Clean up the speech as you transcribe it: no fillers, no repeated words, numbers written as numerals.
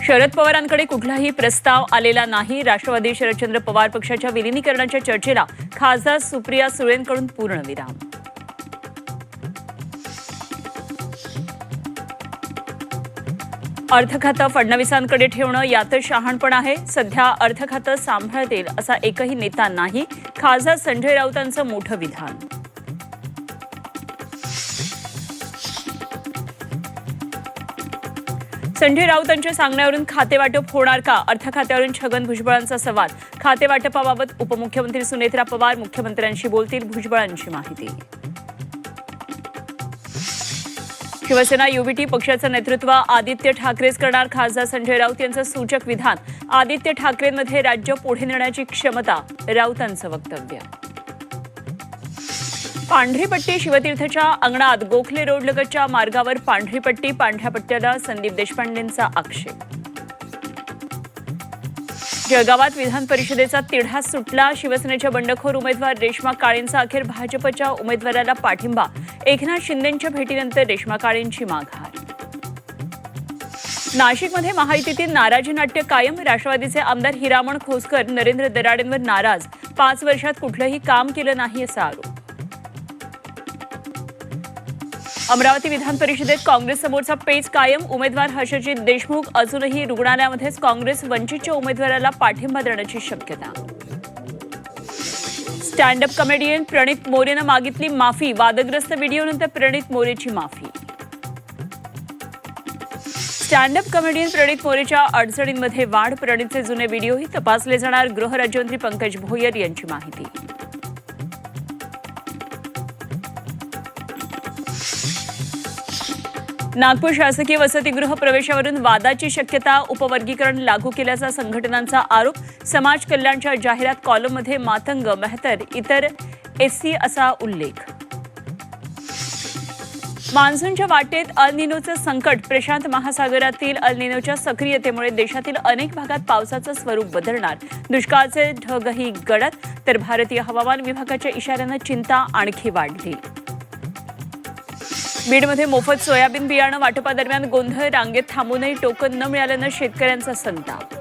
शरद पवारांकडे कुठलाही प्रस्ताव आलेला नाही. राष्ट्रवादी शरदचंद्र पवार पक्षाच्या विलिनीकरणाच्या चर्चेला खासदार सुप्रिया सुळेंकडून पूर्णविराम. अर्थखातं फडणवीसांकडे ठेवणं यातच शहाणपण आहे. सध्या अर्थखातं सांभाळतील असा एकही नेता नाही. खासदार संजय राऊतांचं मोठं विधान. संजय राऊतांच्या सांगण्यावरून खातेवाटप होणार का? अर्थखात्यावरून छगन भुजबळांचा सवाल. खातेवाटपाबाबत उपमुख्यमंत्री सुनेत्रा पवार मुख्यमंत्र्यांशी बोलतील. भुजबळांची माहिती. शिवसेना युबीटी पक्षाचं नेतृत्व आदित्य ठाकरेच करणार. खासदार संजय राऊत यांचं सूचक विधान. आदित्य ठाकरेंमध्ये राज्य पुढे नेण्याची क्षमता. राऊतांचं वक्तव्य. पांढरी पट्टी शिवतीर्थच्या अंगणात. गोखले रोड लगतच्या मार्गावर पांढरी पट्टी. पांढऱ्या पट्ट्याला संदीप देशपांडेंचा आक्षेप. जळगावात विधान परिषदेचा तिढा सुटला. शिवसेनेच्या बंडखोर उमेदवार रेश्मा काळेंचा अखेर भाजपच्या उमेदवाराला पाठिंबा. एकनाथ शिंदेंच्या भेटीनंतर रेश्मा काळेंची माघार. नाशिकमध्ये महायुतीतील नाराजी नाट्य कायम. राष्ट्रवादीचे आमदार हिरामण खोसकर नरेंद्र दराडेंवर नाराज. 5 वर्षात कुठलंही काम केलं नाही असा आरोप. अमरावती विधान परिषदेत काँग्रेस समोरचा पेच कायम. उमेदवार हर्षजित देशमुख अजूनही रुग्णालयामध्येच. काँग्रेस वंचितच्या उमेदवाराला पाठिंबा देण्याची शक्यता. स्टँड अप कॉमेडियन प्रणित मोरेनं मागितली माफी. वादग्रस्त व्हिडिओनंतर प्रणित मोरेची माफी. स्टँड अप कॉमेडियन प्रणित मोरेच्या अडचणींमध्ये वाढ. प्रणितचे जुने व्हिडिओही तपासले जाणार. गृहराज्यमंत्री पंकज भोयर यांची माहिती. नागपूर शासकीय वसतिगृह प्रवेशावरून वादाची शक्यता. उपवर्गीकरण लागू केल्याचा संघटनांचा आरोप. समाज कल्याणच्या जाहिरात कॉलममध्ये मातंग मेहतर इतर एससी असा उल्लेख. मान्सूनच्या वाटेत अल निनोचं संकट. प्रशांत महासागरातील अल निनोच्या सक्रियतेमुळे देशातील अनेक भागात पावसाचं स्वरूप बदलणार. दुष्काळाचे ढगही गडद. तर भारतीय हवामान विभागाच्या इशाऱ्यानं चिंता आणखी वाढली. बीडमध्ये मोफत सोयाबीन बियाणं वाटपादरम्यान गोंधळ. रांगेत थांबूनही टोकन न मिळाल्यानं शेतकऱ्यांचा संताप.